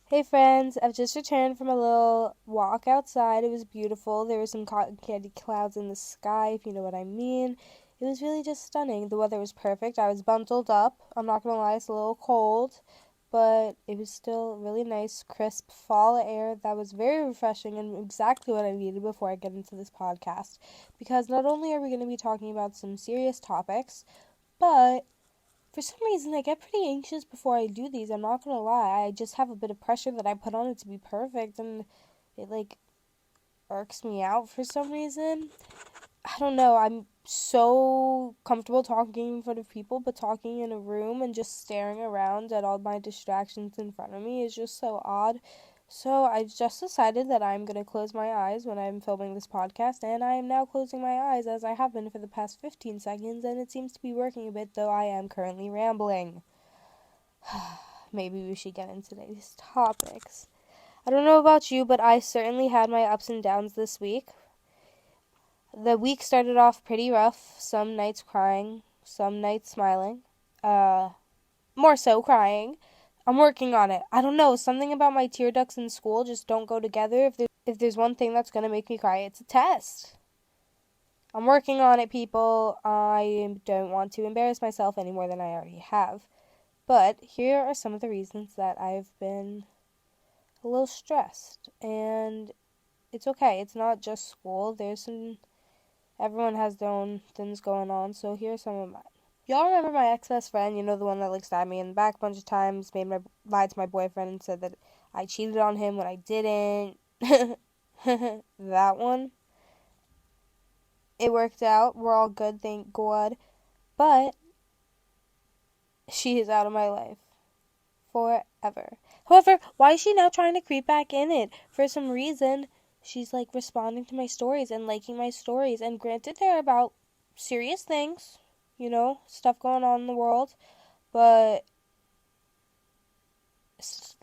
Hey friends, I've just returned from a little walk outside. It was beautiful. There were some cotton candy clouds in the sky, if you know what I mean. It was really just stunning. The weather was perfect. I was bundled up. I'm not gonna lie, it's a little cold, but it was still really nice, crisp fall air that was very refreshing and exactly what I needed before I get into this podcast. Because not only are we going to be talking about some serious topics, but for some reason, I get pretty anxious before I do these. I'm not gonna lie. I just have a bit of pressure that I put on it to be perfect, and it irks me out for some reason. I don't know. I'm so comfortable talking in front of people, but talking in a room and just staring around at all my distractions in front of me is just so odd. So I've just decided that I'm going to close my eyes when I'm filming this podcast, and I am now closing my eyes as I have been for the past 15 seconds, and it seems to be working a bit, though I am currently rambling. Maybe we should get into today's topics. I don't know about you, but I certainly had my ups and downs this week. The week started off pretty rough. Some nights crying, some nights smiling. Uh, More so crying. I'm working on it. I don't know. Something about my tear ducts in school just don't go together. If there's one thing that's gonna make me cry, it's a test. I'm working on it, people. I don't want to embarrass myself any more than I already have. But here are some of the reasons that I've been a little stressed. And it's okay. It's not just school. Everyone has their own things going on. So here are some of mine. Y'all remember my ex-best friend, the one that stabbed me in the back a bunch of times, lied to my boyfriend and said that I cheated on him when I didn't. That one. It worked out. We're all good, thank God. But she is out of my life forever. However, why is she now trying to creep back in it? For some reason, she's responding to my stories and liking my stories. And granted, they're about serious things, stuff going on in the world. But it's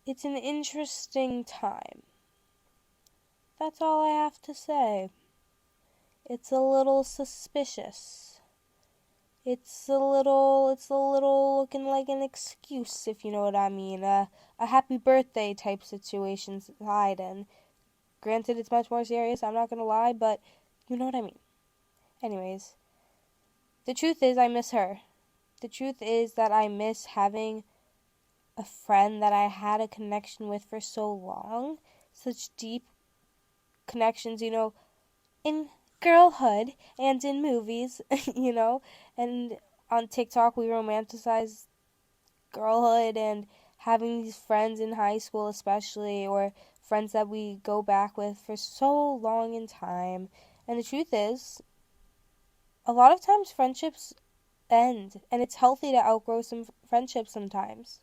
it's an interesting time. That's all I have to say. It's a little suspicious. It's a little looking like an excuse, if you know what I mean. A happy birthday type situation side, and granted it's much more serious, I'm not gonna lie, but you know what I mean. Anyways, the truth is I miss her. The truth is that I miss having a friend that I had a connection with for so long. Such deep connections, in girlhood and in movies, and on TikTok we romanticize girlhood and having these friends in high school especially, or friends that we go back with for so long in time. And the truth is, a lot of times friendships end, and it's healthy to outgrow some friendships sometimes.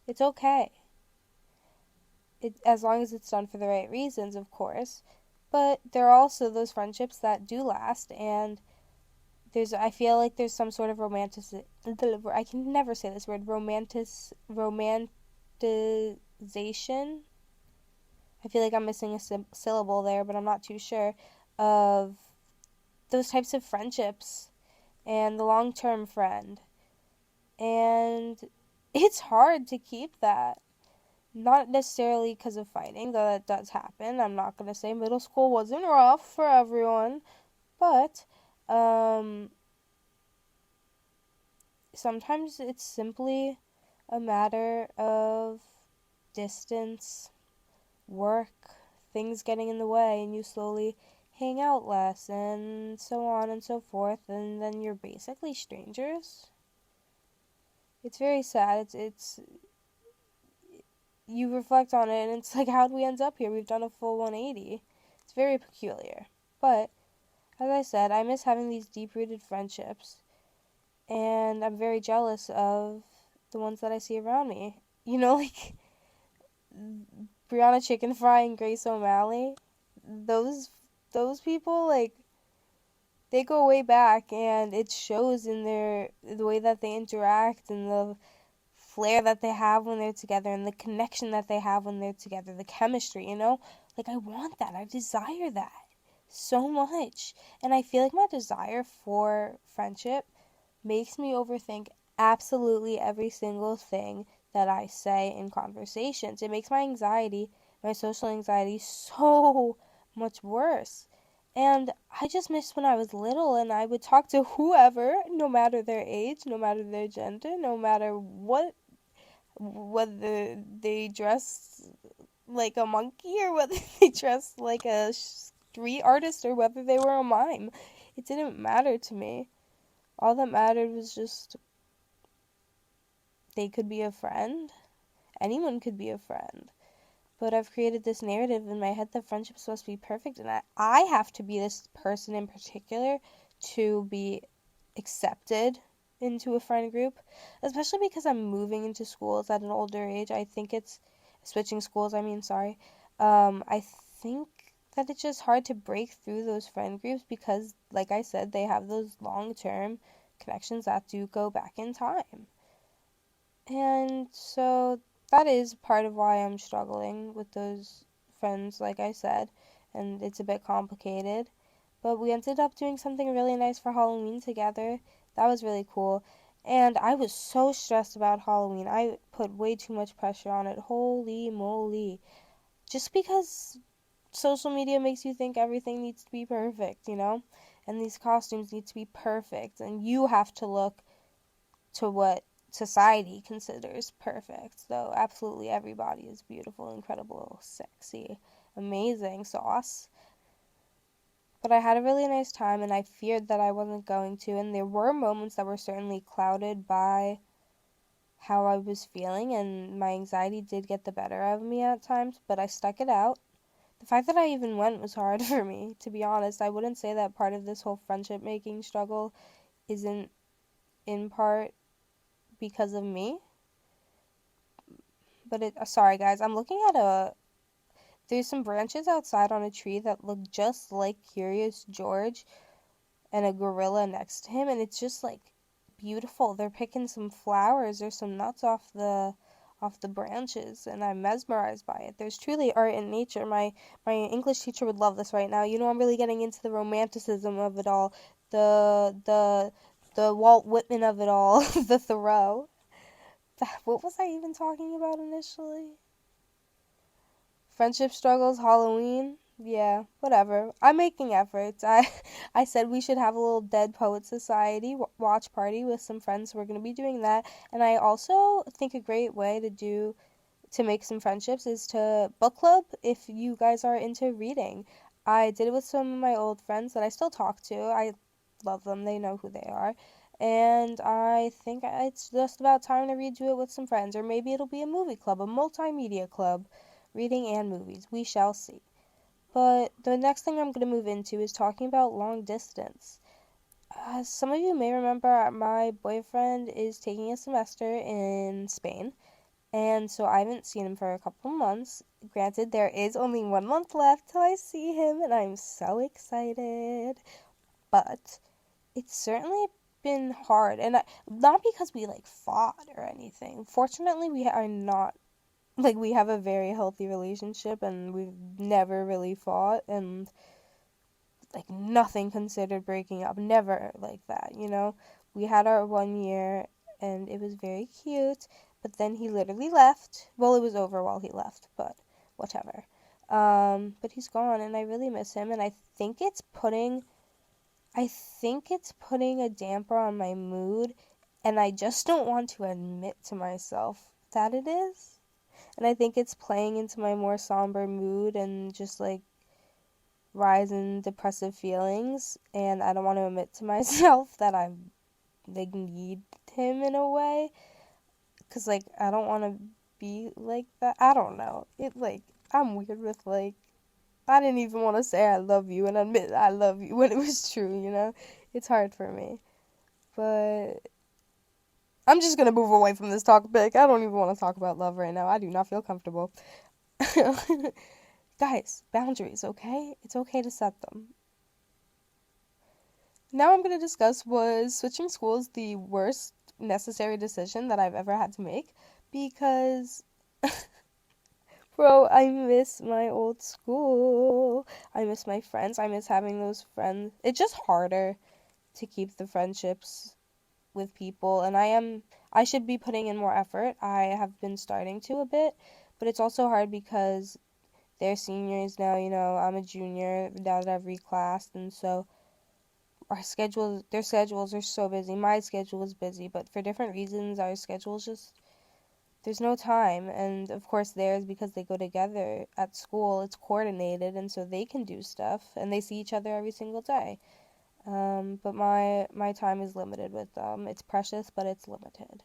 It's okay. As long as it's done for the right reasons, of course. But there are also those friendships that do last, and I feel like there's some sort of I can never say this word, romanticization. I feel like I'm missing a syllable there, but I'm not too sure, of those types of friendships and the long-term friend. And it's hard to keep that. Not necessarily because of fighting, though that does happen. I'm not going to say middle school wasn't rough for everyone, but sometimes it's simply a matter of distance, work, things getting in the way, and you slowly hang out less, and so on and so forth, and then you're basically strangers. It's very sad. It's you reflect on it, and it's how'd we end up here? We've done a full 180. It's very peculiar. But, as I said, I miss having these deep-rooted friendships, and I'm very jealous of the ones that I see around me. Brianna Chicken Fry and Grace O'Malley. Those people, they go way back, and it shows in the way that they interact and the flair that they have when they're together and the connection that they have when they're together, the chemistry, I want that. I desire that so much. And I feel like my desire for friendship makes me overthink absolutely every single thing that I say in conversations. It makes my social anxiety, so much worse. And I just miss when I was little and I would talk to whoever, no matter their age, no matter their gender, no matter whether they dress like a monkey or whether they dress like a street artist or whether they were a mime. It didn't matter to me. All that mattered was just they could be a friend. Anyone could be a friend. But I've created this narrative in my head that friendship's supposed to be perfect, and I have to be this person in particular to be accepted into a friend group, especially because I'm moving into schools at an older age. I think it's switching schools, I mean, sorry. I think that it's just hard to break through those friend groups because, like I said, they have those long-term connections that do go back in time. And so that is part of why I'm struggling with those friends, like I said, and it's a bit complicated. But we ended up doing something really nice for Halloween together. That was really cool. And I was so stressed about Halloween. I put way too much pressure on it. Holy moly. Just because social media makes you think everything needs to be perfect, you know? And these costumes need to be perfect. And you have to look to what society considers perfect. Though absolutely everybody is beautiful, incredible, sexy, amazing sauce. But I had a really nice time and I feared that I wasn't going to, and there were moments that were certainly clouded by how I was feeling, and my anxiety did get the better of me at times, but I stuck it out. The fact that I even went was hard for me, to be honest. I wouldn't say that part of this whole friendship making struggle isn't in part because of me, but sorry guys, I'm looking at there's some branches outside on a tree that look just like Curious George and a gorilla next to him, and it's just like beautiful. They're picking some flowers or some nuts off the branches, and I'm mesmerized by it. There's truly art in nature. My English teacher would love this right now. You know, I'm really getting into the romanticism of it all, the the the Walt Whitman of it all, the Thoreau. What was I even talking about initially? Friendship struggles, Halloween. Yeah, whatever. I'm making efforts. I said we should have a little Dead Poet Society watch party with some friends. We're going to be doing that. And I also think a great way to make some friendships is to book club if you guys are into reading. I did it with some of my old friends that I still talk to. I love them. They know who they are. And I think it's just about time to redo it with some friends. Or maybe it'll be a movie club, a multimedia club, reading and movies. We shall see. But the next thing I'm going to move into is talking about long distance. Some of you may remember my boyfriend is taking a semester in Spain, and so I haven't seen him for a couple months. Granted, there is only 1 month left till I see him, and I'm so excited. But it's certainly been hard, and not because we like fought or anything. Fortunately, we are not like we have a very healthy relationship, and we've never really fought, and like nothing considered breaking up, never like that, you know. We had our 1 year and it was very cute, but then he literally left. Well, it was over while he left, but whatever. But he's gone and I really miss him, and I think it's putting a damper on my mood, and I just don't want to admit to myself that it is. And I think it's playing into my more somber mood and just like rise in depressive feelings, and I don't want to admit to myself that I like need him in a way, cuz like I don't want to be like that. I don't know. It like I'm weird with like I didn't even want to say I love you and admit I love you when it was true, you know? It's hard for me. But I'm just going to move away from this topic. I don't even want to talk about love right now. I do not feel comfortable. Guys, boundaries, okay? It's okay to set them. Now I'm going to discuss, was switching schools the worst necessary decision that I've ever had to make? Because, bro, I miss my old school. I miss my friends. I miss having those friends. It's just harder to keep the friendships with people, and I should be putting in more effort. I have been starting to a bit, but it's also hard because they're seniors now, I'm a junior now that I've reclassed, and so their schedules are so busy. My schedule is busy, but for different reasons, our schedules just, there's no time. And of course, theirs, because they go together at school, it's coordinated, and so they can do stuff, and they see each other every single day. But my time is limited with them. It's precious, but it's limited.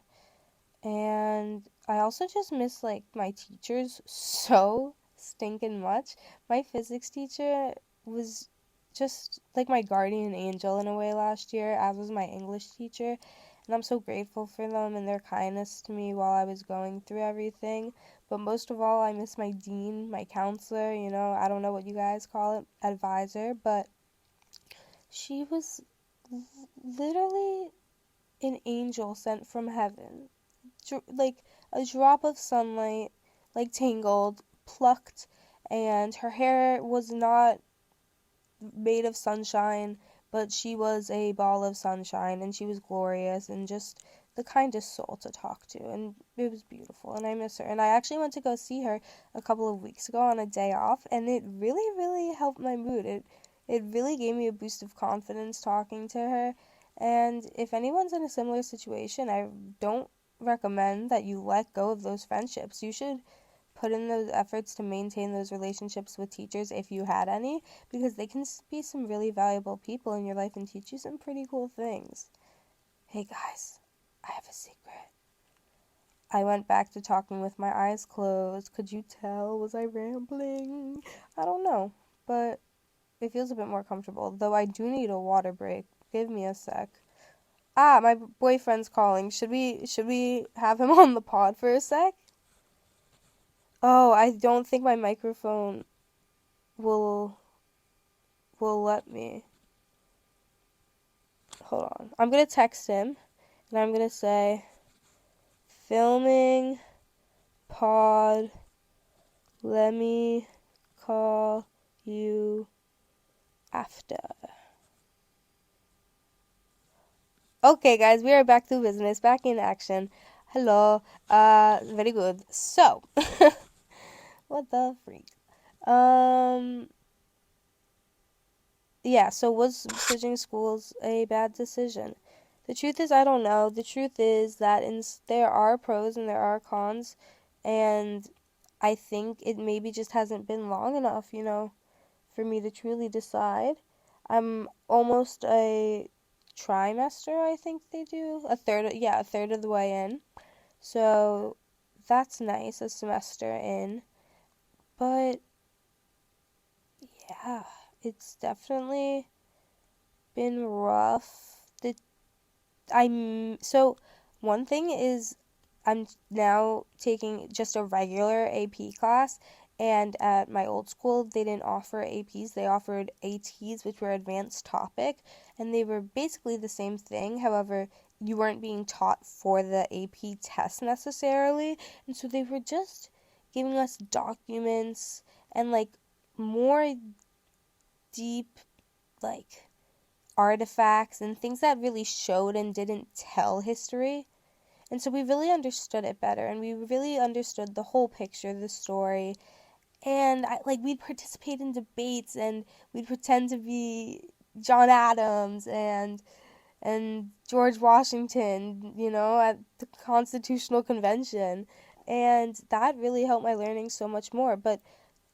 And I also just miss like my teachers so stinking much. My physics teacher was just like my guardian angel in a way last year, as was my English teacher. And I'm so grateful for them and their kindness to me while I was going through everything. But most of all, I miss my dean, my counselor, I don't know what you guys call it, advisor, but she was literally an angel sent from heaven. Like a drop of sunlight, like tangled, plucked, and her hair was not made of sunshine, but she was a ball of sunshine, and she was glorious and just the kindest soul to talk to, and it was beautiful, and I miss her. And I actually went to go see her a couple of weeks ago on a day off, and it really, really helped my mood. It really gave me a boost of confidence talking to her. And if anyone's in a similar situation, I don't recommend that you let go of those friendships. You should put in those efforts to maintain those relationships with teachers if you had any, because they can be some really valuable people in your life and teach you some pretty cool things. Hey guys, I have a secret. I went back to talking with my eyes closed. Could you tell? Was I rambling? I don't know, but it feels a bit more comfortable, though I do need a water break. Give me a sec. Ah, my boyfriend's calling. Should we have him on the pod for a sec? Oh, I don't think my microphone will let me. Hold on. I'm going to text him and I'm going to say filming pod, let me call you after. Okay, guys, we are back to business, back in action. Hello. Very good. So, what the freak? Yeah, so was switching schools a bad decision? The truth is, I don't know. The truth is that there are pros and there are cons, and I think it maybe just hasn't been long enough, for me to truly decide. I'm almost a trimester, I think they do. A third of the way in. So that's nice, a semester in. But yeah, it's definitely been rough. So one thing is I'm now taking just a regular AP class, and at my old school they didn't offer APs, they offered ATs, which were advanced topic, and they were basically the same thing. However, you weren't being taught for the AP test necessarily, and so they were just giving us documents and like more deep like artifacts and things that really showed and didn't tell history. And so we really understood it better, and we really understood the whole picture, the story. And we'd participate in debates, and we'd pretend to be John Adams and George Washington, at the Constitutional Convention. And that really helped my learning so much more. But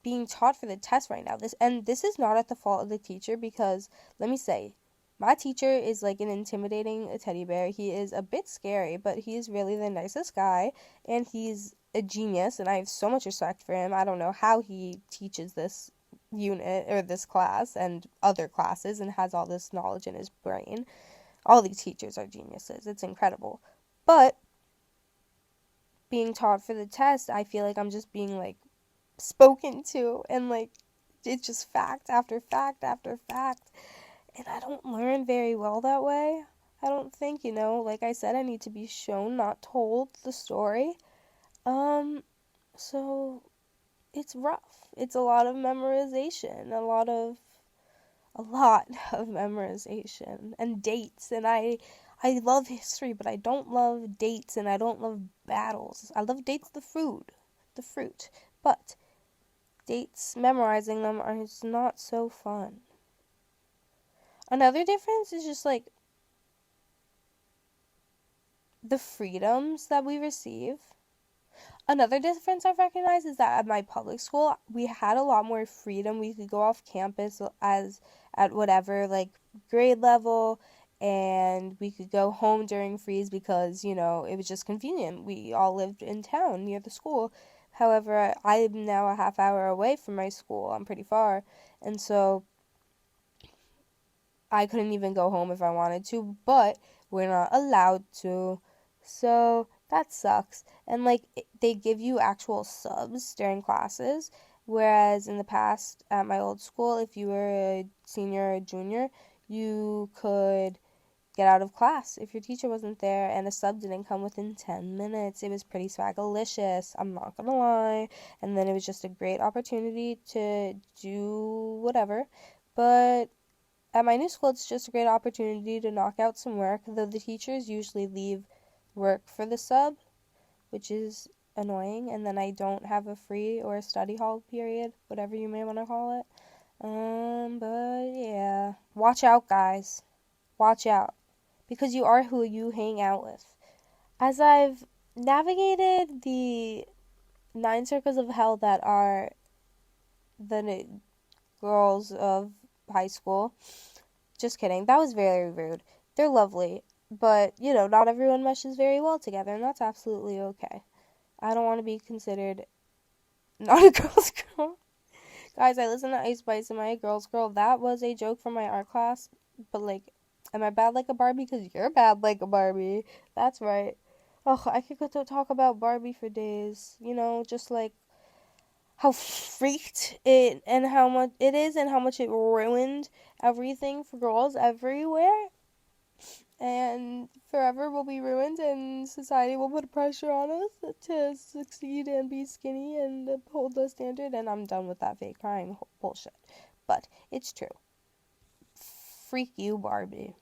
being taught for the test right now, this is not at the fault of the teacher, because let me say, my teacher is like an intimidating teddy bear. He is a bit scary, but he's really the nicest guy, and he's a genius, and I have so much respect for him. I don't know how he teaches this unit or this class and other classes and has all this knowledge in his brain. All these teachers are geniuses. It's incredible. But being taught for the test, I feel like I'm just being like spoken to, and like it's just fact after fact after fact. And I don't learn very well that way. I don't think, like I said, I need to be shown, not told the story. So it's rough. It's a lot of memorization, a lot of memorization and dates. And I I love history, but I don't love dates and I don't love battles. I love dates, the fruit. But dates, memorizing them is not so fun. Another difference is just like the freedoms that we receive. Another difference I've recognized is that at my public school, we had a lot more freedom. We could go off campus as at whatever like grade level, and we could go home during freeze because, it was just convenient. We all lived in town near the school. However, I'm now a half hour away from my school. I'm pretty far. And so I couldn't even go home if I wanted to, but we're not allowed to. So that sucks. And like they give you actual subs during classes, whereas in the past at my old school, if you were a senior or junior, you could get out of class if your teacher wasn't there and a sub didn't come within 10 minutes. It was pretty swagalicious, I'm not gonna lie. And then it was just a great opportunity to do whatever. But at my new school, it's just a great opportunity to knock out some work, though the teachers usually leave work for the sub, which is annoying, and then I don't have a free or a study hall period, whatever you may want to call it. But yeah. Watch out, guys. Watch out. Because you are who you hang out with. As I've navigated the 9 circles of hell that are the girls of high school, just kidding. That was very rude. They're lovely. But, not everyone meshes very well together, and that's absolutely okay. I don't want to be considered not a girl's girl. Guys, I listen to Ice Spice. Am I a girl's girl? That was a joke from my art class. But, am I bad like a Barbie? Because you're bad like a Barbie. That's right. Oh, I could go to talk about Barbie for days. Just how freaked it and how much it is and how much it ruined everything for girls everywhere, and forever will be ruined, and society will put pressure on us to succeed and be skinny and hold the standard, and I'm done with that fake crying bullshit. But it's true. Freak you, Barbie.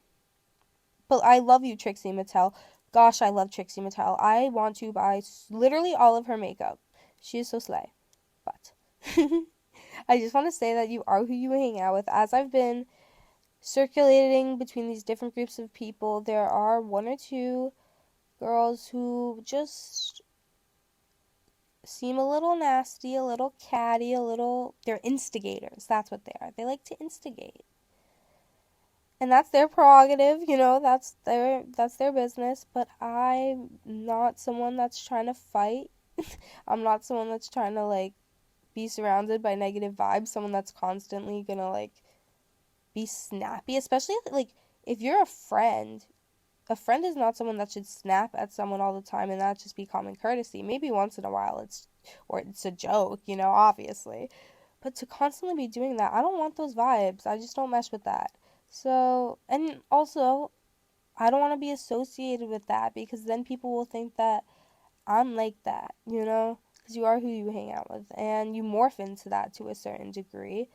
But I love you, Trixie Mattel. Gosh, I love Trixie Mattel. I want to buy literally all of her makeup. She is so slay. But I just want to say that you are who you hang out with. As I've been circulating between these different groups of people, there are one or two girls who just seem a little nasty, a little catty, they're instigators. That's what they are. They like to instigate. And that's their prerogative, that's their business, but I'm not someone that's trying to fight. I'm not someone that's trying to be surrounded by negative vibes, someone that's constantly gonna be snappy, especially if you're a friend is not someone that should snap at someone all the time, and that just be common courtesy. Maybe once in a while it's a joke, obviously. But to constantly be doing that, I don't want those vibes. I just don't mesh with that. So, and also, I don't want to be associated with that, because then people will think that I'm like that, because you are who you hang out with, and you morph into that to a certain degree,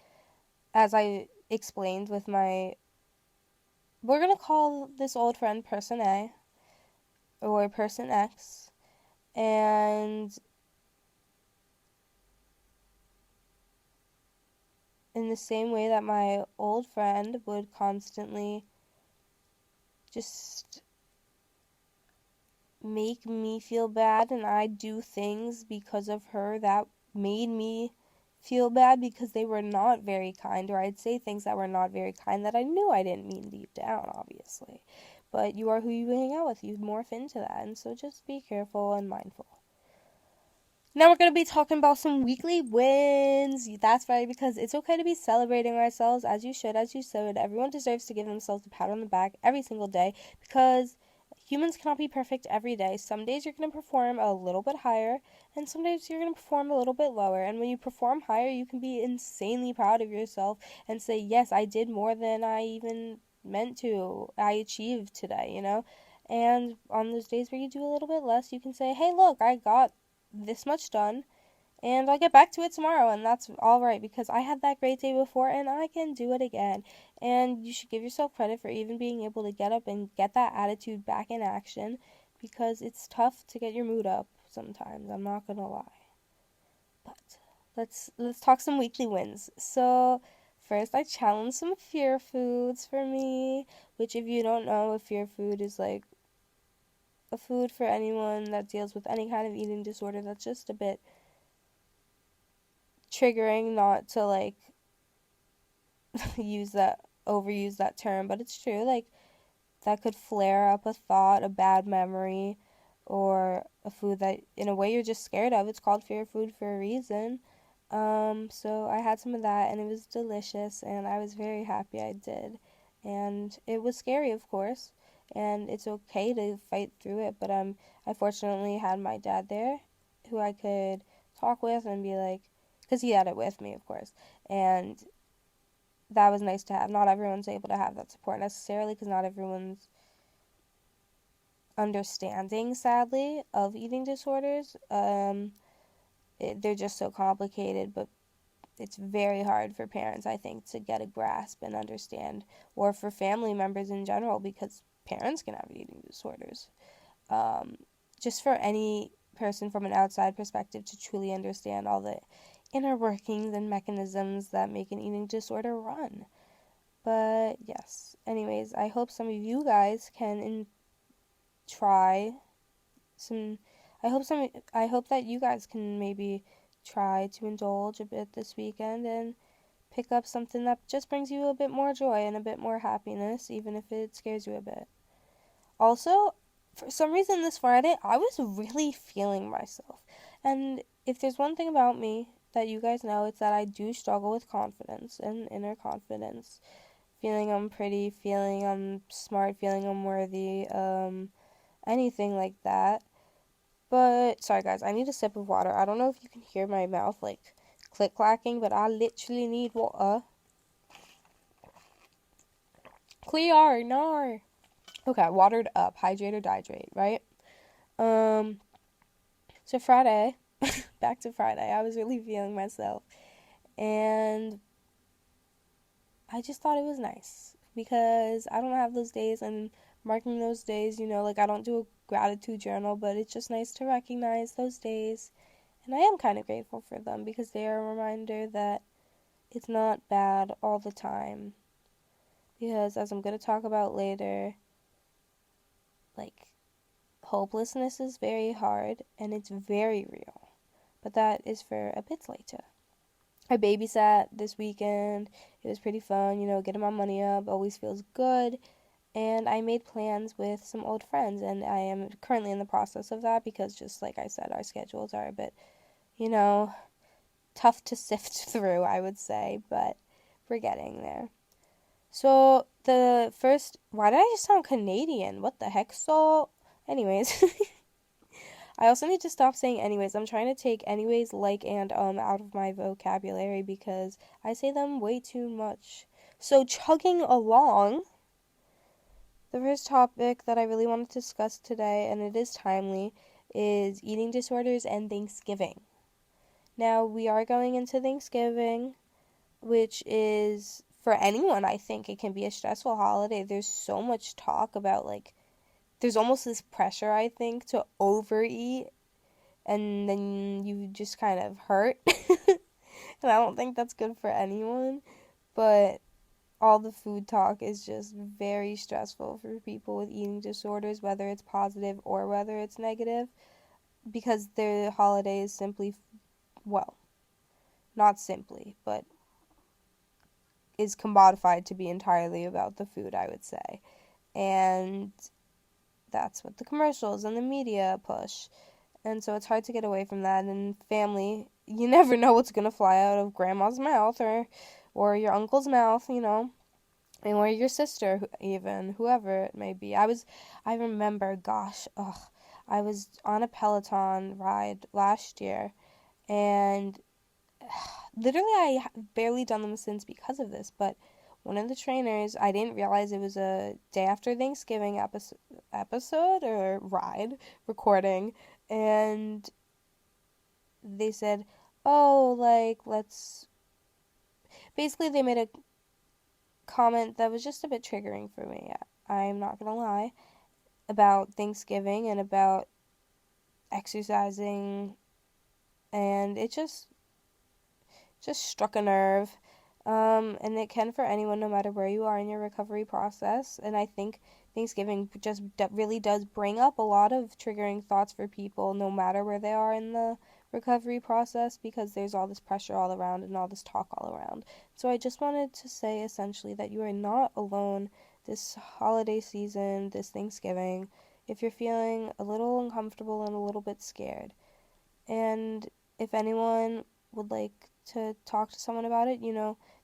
as I explained with we're going to call this old friend Person A, or Person X, and in the same way that my old friend would constantly just make me feel bad, and I do things because of her that made me feel bad because they were not very kind, or I'd say things that were not very kind that I knew I didn't mean deep down, obviously. But you are who you hang out with. You morph into that, and so just be careful and mindful. Now we're going to be talking about some weekly wins. That's right, because it's okay to be celebrating ourselves, as you should, as you should. Everyone deserves to give themselves a pat on the back every single day, because humans cannot be perfect every day. Some days you're going to perform a little bit higher, and some days you're going to perform a little bit lower. And when you perform higher, you can be insanely proud of yourself and say, yes, I did more than I even meant to. I achieved today, And on those days where you do a little bit less, you can say, hey, look, I got this much done, And I'll get back to it tomorrow, and that's all right because I had that great day before and I can do it again. And you should give yourself credit for even being able to get up and get that attitude back in action because it's tough to get your mood up sometimes, I'm not gonna lie. But let's talk some weekly wins. So, first I challenged some fear foods for me, which if you don't know, a fear food is like a food for anyone that deals with any kind of eating disorder that's just a bit triggering, not to like use that overuse that term, but it's true. Like that could flare up a thought, a bad memory, or a food that in a way you're just scared of. It's called fear food for a reason. So I had some of that and it was delicious and I was very happy I did. And it was scary, of course, and it's okay to fight through it, but I fortunately had my dad there who I could talk with and be like, because he had it with me, of course, and that was nice to have. Not everyone's able to have that support necessarily because not everyone's understanding, sadly, of eating disorders. They're just so complicated, but it's very hard for parents, I think, to get a grasp and understand, or for family members in general, because parents can have eating disorders. Um, just for any person from an outside perspective to truly understand all the inner workings and mechanisms that make an eating disorder run. But yes, anyways, I hope some of you guys can try some. I hope that you guys can maybe try to indulge a bit this weekend and pick up something that just brings you a bit more joy and a bit more happiness, even if it scares you a bit. Also, for some reason this Friday, I was really feeling myself. And if there's one thing about me that you guys know, it's that I do struggle with confidence and inner confidence. Feeling I'm pretty, feeling I'm smart, feeling I'm worthy, anything like that. But, sorry guys, I need a sip of water. I don't know if you can hear my mouth like click clacking, but I literally need water. Clear, no. Okay, watered up, hydrate or dihydrate, right? Um, so Friday, back to Friday, I was really feeling myself. And I just thought it was nice because I don't have those days and marking those days, like I don't do a gratitude journal, but it's just nice to recognize those days. And I am kind of grateful for them because they are a reminder that it's not bad all the time. Because as I'm going to talk about later, like hopelessness is very hard and it's very real. But that is for a bit later. I babysat this weekend. It was pretty fun, getting my money up always feels good. And I made plans with some old friends, and I am currently in the process of that because, just like I said, our schedules are a bit, you know, tough to sift through, I would say, but we're getting there. So, the first, why did I just sound Canadian? What the heck? So, anyways, I also need to stop saying anyways. I'm trying to take anyways, like, and out of my vocabulary because I say them way too much. So, chugging along, the first topic that I really want to discuss today, and it is timely, is eating disorders and Thanksgiving. Now, we are going into Thanksgiving, which is, for anyone, I think, it can be a stressful holiday. There's so much talk about, like, there's almost this pressure, I think, to overeat, and then you just kind of hurt. And I don't think that's good for anyone, but all the food talk is just very stressful for people with eating disorders, whether it's positive or whether it's negative, because their holiday is simply, well, not simply, but is commodified to be entirely about the food, I would say. And that's what the commercials and the media push. And so it's hard to get away from that. And family, you never know what's going to fly out of grandma's mouth or your uncle's mouth, or your sister, even, whoever it may be. I remember, gosh, I was on a Peloton ride last year, and literally I have barely done them since because of this, but one of the trainers, I didn't realize it was a day after Thanksgiving episode or ride recording, and they said, oh, like, let's. Basically, they made a comment that was just a bit triggering for me. I'm not gonna lie. About Thanksgiving and about exercising, and it just struck a nerve. And it can for anyone, no matter where you are in your recovery process. And I think Thanksgiving just really does bring up a lot of triggering thoughts for people, no matter where they are in the recovery process, because there's all this pressure all around and all this talk all around. So I just wanted to say essentially that you are not alone this holiday season, this Thanksgiving, if you're feeling a little uncomfortable and a little bit scared. And if anyone would like to talk to someone about it,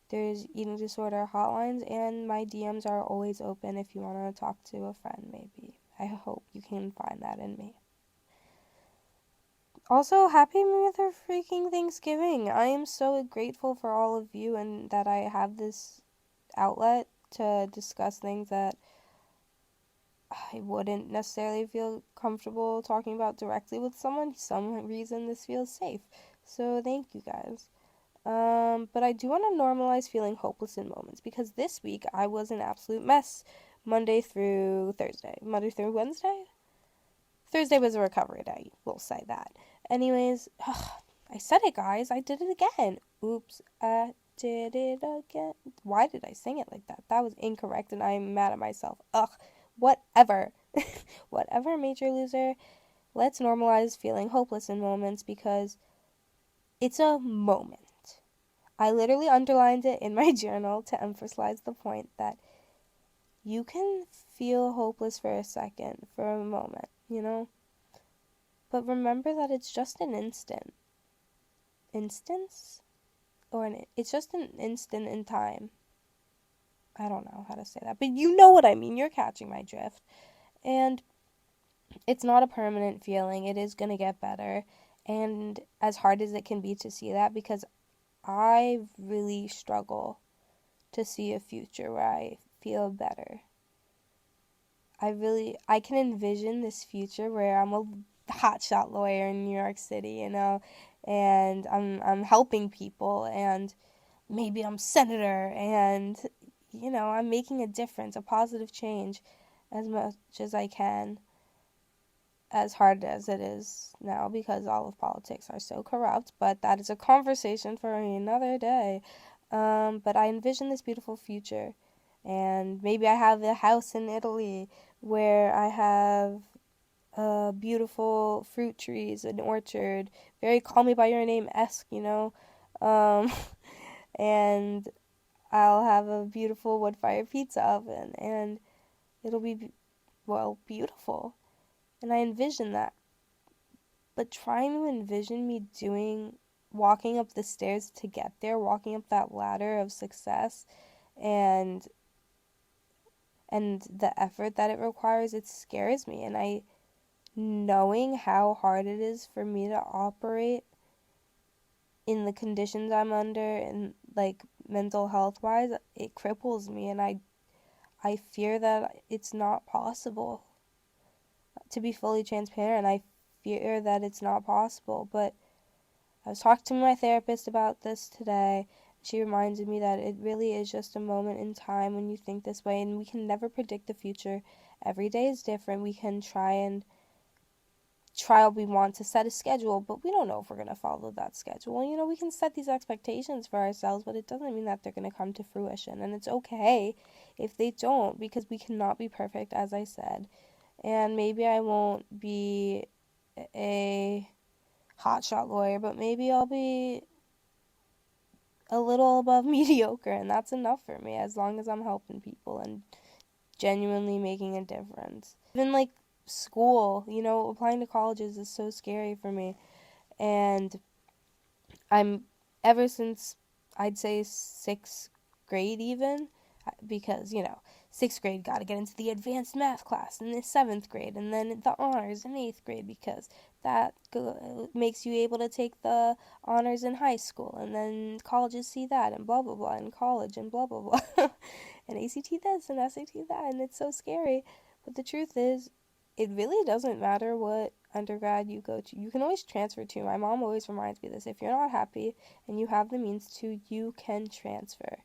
there's eating disorder hotlines, and my DMs are always open if you want to talk to a friend, maybe. I hope you can find that in me. Also, happy mother freaking Thanksgiving. I am so grateful for all of you and that I have this outlet to discuss things that I wouldn't necessarily feel comfortable talking about directly with someone. For some reason, this feels safe. So, thank you guys. But I do want to normalize feeling hopeless in moments because this week I was an absolute mess. Monday through Thursday. Monday through Wednesday? Thursday was a recovery day, we'll say that. Anyways, I said it, guys. I did it again. Oops, I did it again. Why did I sing it like that? That was incorrect and I'm mad at myself. Ugh, whatever. Whatever, major loser. Let's normalize feeling hopeless in moments because it's a moment. I literally underlined it in my journal to emphasize the point that you can feel hopeless for a second, for a moment, But remember that it's just an instance? It's just an instant in time. I don't know how to say that, but you know what I mean. You're catching my drift. And it's not a permanent feeling. It is going to get better. And as hard as it can be to see that, because I really struggle to see a future where I feel better. I can envision this future where I'm a hotshot lawyer in New York City, and I'm helping people, and maybe I'm senator, and I'm making a difference, a positive change, as much as I can. As hard as it is now because all of politics are so corrupt, but that is a conversation for another day. But I envision this beautiful future, and maybe I have a house in Italy where I have beautiful fruit trees, an orchard, very Call Me by Your Name esque, um, and I'll have a beautiful wood fire pizza oven, and it'll be beautiful. And I envision that. But trying to envision me walking up the stairs to get there, walking up that ladder of success and the effort that it requires, it scares me. And knowing how hard it is for me to operate in the conditions I'm under and like mental health wise, it cripples me, and I fear that it's not possible. To be fully transparent, I fear that it's not possible, but I was talking to my therapist about this today. She reminded me that it really is just a moment in time when you think this way, and we can never predict the future. Every day is different. We can try what we want to set a schedule, but we don't know if we're going to follow that schedule. We can set these expectations for ourselves, but it doesn't mean that they're going to come to fruition. And it's okay if they don't, because we cannot be perfect, as I said. And maybe I won't be a hotshot lawyer, but maybe I'll be a little above mediocre, and that's enough for me as long as I'm helping people and genuinely making a difference. Even like school, applying to colleges is so scary for me, and I'm ever since I'd say sixth grade even, because sixth grade got to get into the advanced math class, and the seventh grade, and then the honors in eighth grade, because that makes you able to take the honors in high school, and then colleges see that, and blah blah blah, in college, and blah blah blah, and ACT this and SAT that, and it's so scary. But the truth is, it really doesn't matter what undergrad you go to, you can always transfer to. My mom always reminds me of this. If you're not happy and you have the means to, you can transfer.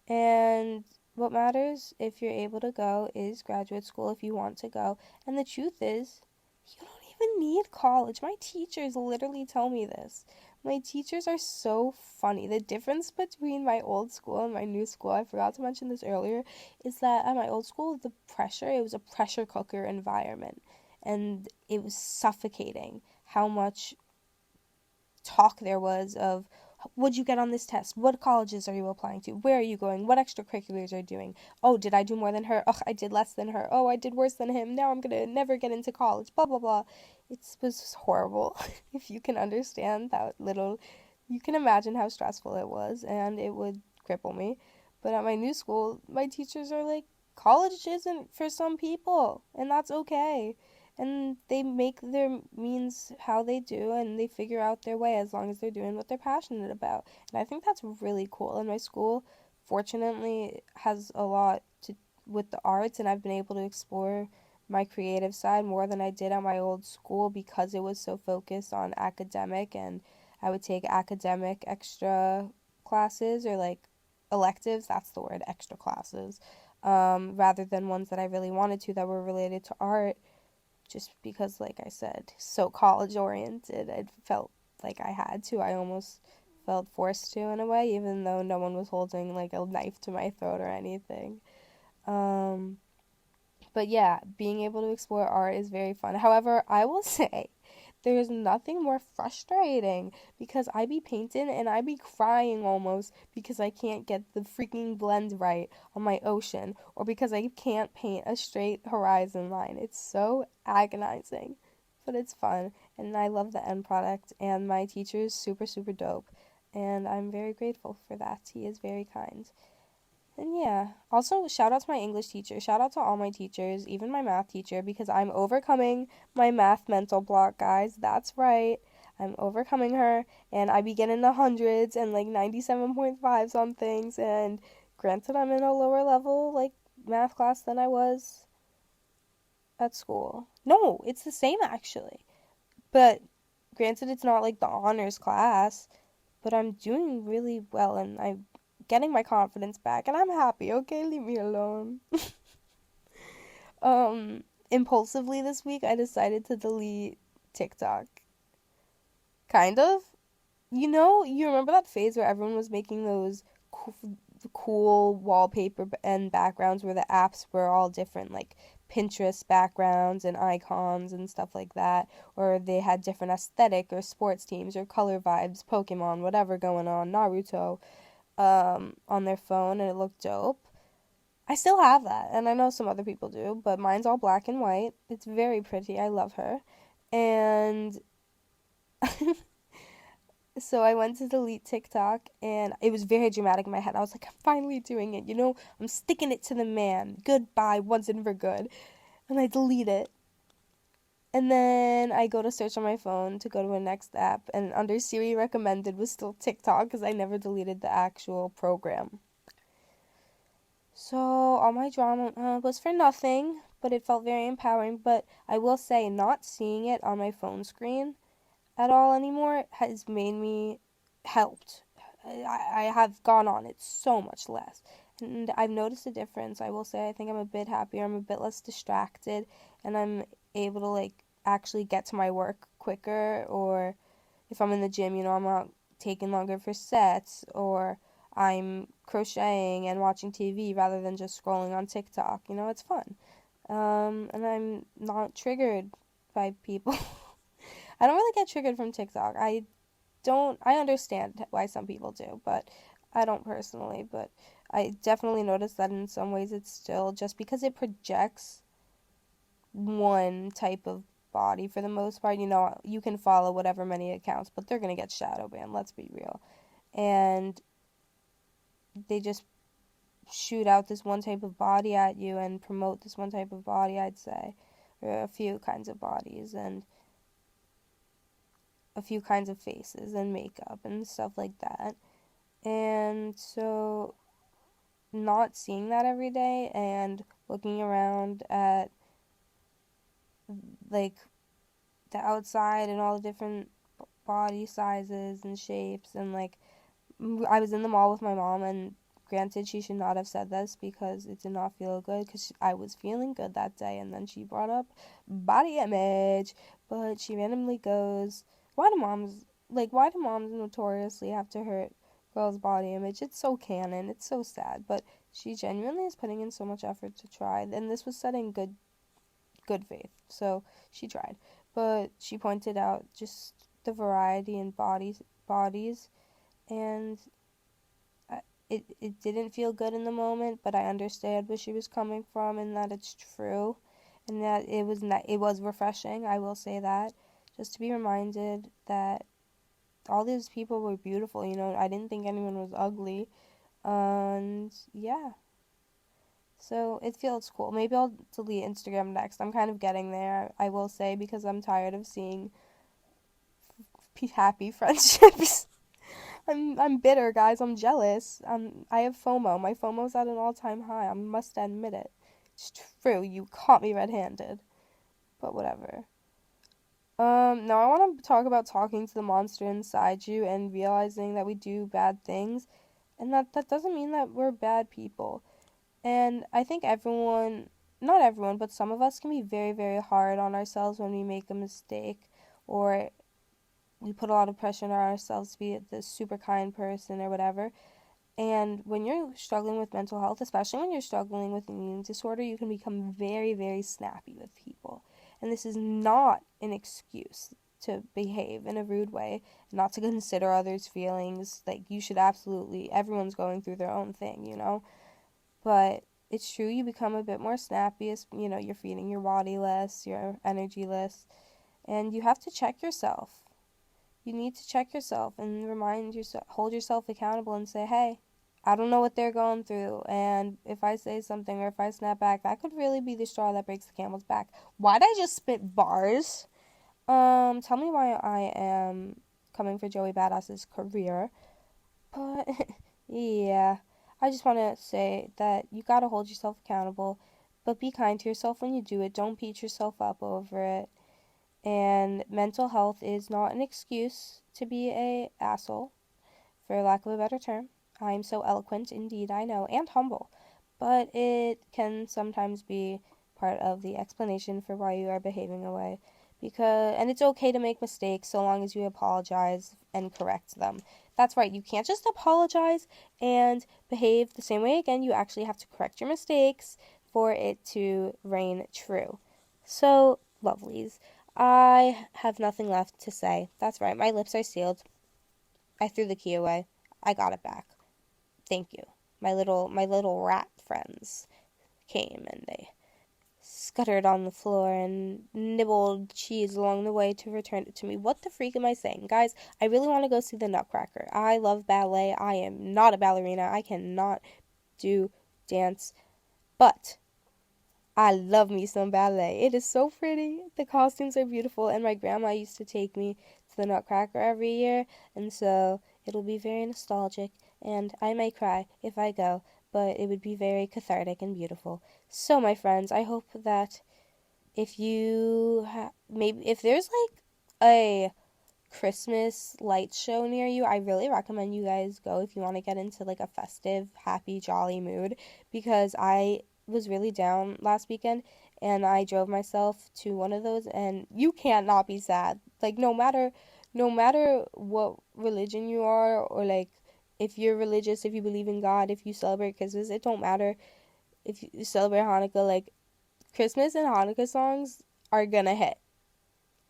And what matters if you're able to go is graduate school if you want to go. And the truth is, you don't even need college. My teachers literally tell me this. My teachers are so funny. The difference between my old school and my new school, I forgot to mention this earlier, is that at my old school, it was a pressure cooker environment. And it was suffocating how much talk there was of what'd you get on this test? What colleges are you applying to? Where are you going? What extracurriculars are you doing? Oh, did I do more than her? Oh, I did less than her. Oh, I did worse than him. Now I'm gonna never get into college. Blah blah blah. It was horrible. If you can understand that little, you can imagine how stressful it was, and it would cripple me. But at my new school, my teachers are like, college isn't for some people, and that's okay, and they make their means how they do, and they figure out their way as long as they're doing what they're passionate about. And I think that's really cool. And my school fortunately has a lot to with the arts, and I've been able to explore my creative side more than I did at my old school because it was so focused on academic, and I would take academic extra classes, or like electives, that's the word, extra classes, rather than ones that I really wanted to that were related to art, just because, like I said, so college oriented, I felt like I had to. I almost felt forced to in a way, even though no one was holding like a knife to my throat or anything. Um, but yeah, being able to explore art is very fun. However, I will say there is nothing more frustrating because I be painting and I be crying almost because I can't get the freaking blend right on my ocean, or because I can't paint a straight horizon line. It's so agonizing, but it's fun, and I love the end product, and my teacher is super, super dope, and I'm very grateful for that. He is very kind. And yeah, also shout out to my English teacher. Shout out to all my teachers, even my math teacher, because I'm overcoming my math mental block, guys. That's right. I'm overcoming her, and I begin in the hundreds and like 97.5 some things. And granted, I'm in a lower level like math class than I was at school. No, it's the same actually. But granted, it's not like the honors class, but I'm doing really well, and I'm getting my confidence back, and I'm happy. Okay, leave me alone. Impulsively this week, I decided to delete TikTok. Kind of. You remember that phase where everyone was making those cool wallpaper and backgrounds where the apps were all different, like Pinterest backgrounds and icons and stuff like that, or they had different aesthetic or sports teams or color vibes, Pokemon, whatever going on, Naruto, on their phone, and it looked dope. I still have that, and I know some other people do, but mine's all black and white. It's very pretty. I love her. And so I went to delete TikTok, and it was very dramatic in my head. I was like, I'm finally doing it. I'm sticking it to the man. Goodbye, once and for good. And I delete it. And then I go to search on my phone to go to a next app, and under Siri recommended was still TikTok because I never deleted the actual program. So all my drama was for nothing, but it felt very empowering. But I will say, not seeing it on my phone screen at all anymore has made me helped. I have gone on it so much less. And I've noticed a difference. I will say I think I'm a bit happier. I'm a bit less distracted, and I'm able to like actually get to my work quicker, or if I'm in the gym, I'm not taking longer for sets, or I'm crocheting and watching TV rather than just scrolling on TikTok. It's fun. And I'm not triggered by people. I don't really get triggered from TikTok. I understand why some people do, but I don't personally. But I definitely notice that in some ways it's still just because it projects one type of body for the most part. You can follow whatever many accounts, but they're going to get shadow banned, let's be real. And they just shoot out this one type of body at you and promote this one type of body, I'd say, or a few kinds of bodies and a few kinds of faces and makeup and stuff like that. And so not seeing that every day and looking around at like the outside and all the different body sizes and shapes, and like I was in the mall with my mom, and granted she should not have said this because it did not feel good, because I was feeling good that day, and then she brought up body image. But she randomly goes, why do moms notoriously have to hurt girls' body image? It's so canon, it's so sad, but she genuinely is putting in so much effort to try, and this was said in good faith, so she tried. But she pointed out just the variety in bodies, and it didn't feel good in the moment, but I understand where she was coming from, and that it's true, and that it was refreshing. I will say that, just to be reminded that all these people were beautiful. I didn't think anyone was ugly, and yeah. So it feels cool. Maybe I'll delete Instagram next. I'm kind of getting there, I will say, because I'm tired of seeing happy friendships. I'm bitter, guys. I'm jealous. I have FOMO. My FOMO's at an all-time high. I must admit it. It's true. You caught me red-handed. But whatever. Now I want to talk about talking to the monster inside you and realizing that we do bad things, and that doesn't mean that we're bad people. And I think not everyone, but some of us can be very, very hard on ourselves when we make a mistake, or we put a lot of pressure on ourselves to be this super kind person or whatever. And when you're struggling with mental health, especially when you're struggling with an eating disorder, you can become very, very snappy with people. And this is not an excuse to behave in a rude way, not to consider others' feelings. Like, you should absolutely, everyone's going through their own thing. But it's true, you become a bit more snappy as, you're feeding your body less, your energy less, and you have to check yourself. You need to check yourself and hold yourself accountable and say, hey, I don't know what they're going through, and if I say something or if I snap back, that could really be the straw that breaks the camel's back. Why'd I just spit bars? Tell me why I am coming for Joey Badass's career. But, yeah, I just want to say that you gotta hold yourself accountable, but be kind to yourself when you do it. Don't beat yourself up over it. And mental health is not an excuse to be a asshole, for lack of a better term. I'm so eloquent, indeed, I know, and humble. But it can sometimes be part of the explanation for why you are behaving away. And it's okay to make mistakes so long as you apologize and correct them. That's right, you can't just apologize and behave the same way again. You actually have to correct your mistakes for it to reign true. So, lovelies, I have nothing left to say. That's right, my lips are sealed. I threw the key away. I got it back. Thank you. My little rat friends came, and they scuttered on the floor and nibbled cheese along the way to return it to me. What the freak am I saying? Guys, I really want to go see the Nutcracker. I love ballet. I am not a ballerina. I cannot do dance. But I love me some ballet. It is so pretty. The costumes are beautiful, and my grandma used to take me to the Nutcracker every year, and so it'll be very nostalgic, and I may cry if I go, but it would be very cathartic and beautiful. So, my friends, I hope that maybe if there's like a Christmas light show near you, I really recommend you guys go if you want to get into like a festive, happy, jolly mood, because I was really down last weekend and I drove myself to one of those, and you can't not be sad. Like, no matter what religion you are, or like if you're religious, if you believe in God, if you celebrate Christmas, it don't matter if you celebrate Hanukkah, like Christmas and Hanukkah songs are gonna hit.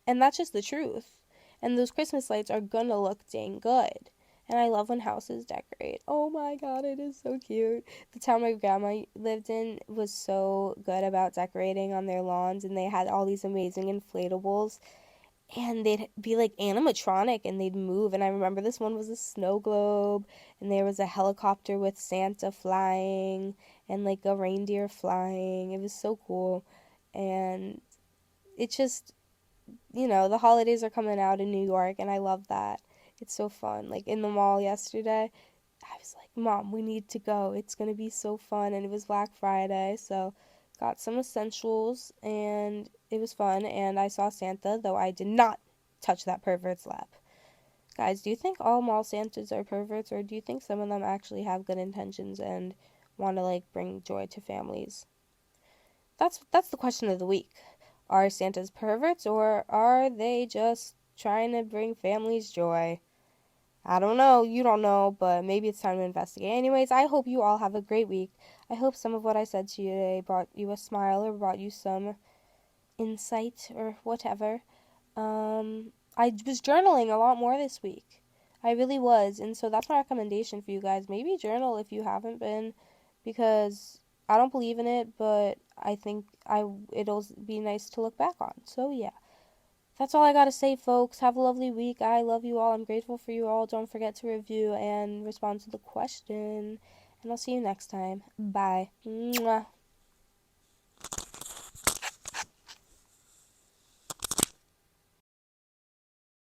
And that's just the truth. And those Christmas lights are gonna look dang good. And I love when houses decorate. Oh my god, it is so cute. The town my grandma lived in was so good about decorating on their lawns, and they had all these amazing inflatables. And they'd be like animatronic, and they'd move. And I remember this one was a snow globe, and there was a helicopter with Santa flying, and like a reindeer flying. It was so cool. And it just, the holidays are coming out in New York, and I love that. It's so fun. Like in the mall yesterday, I was like, Mom, we need to go. It's going to be so fun. And it was Black Friday, so got some essentials, and it was fun, and I saw Santa, though I did not touch that pervert's lap. Guys, do you think all mall Santas are perverts, or do you think some of them actually have good intentions and want to, like, bring joy to families? That's the question of the week. Are Santas perverts, or are they just trying to bring families joy? I don't know, you don't know, but maybe it's time to investigate. Anyways, I hope you all have a great week. I hope some of what I said to you today brought you a smile or brought you some insight or whatever. I was journaling a lot more this week. I really was, and so that's my recommendation for you guys. Maybe journal if you haven't been, because I don't believe in it, but I think it'll be nice to look back on. So yeah. That's all I gotta say, folks. Have a lovely week. I love you all. I'm grateful for you all. Don't forget to review and respond to the question. And I'll see you next time. Bye. Mwah.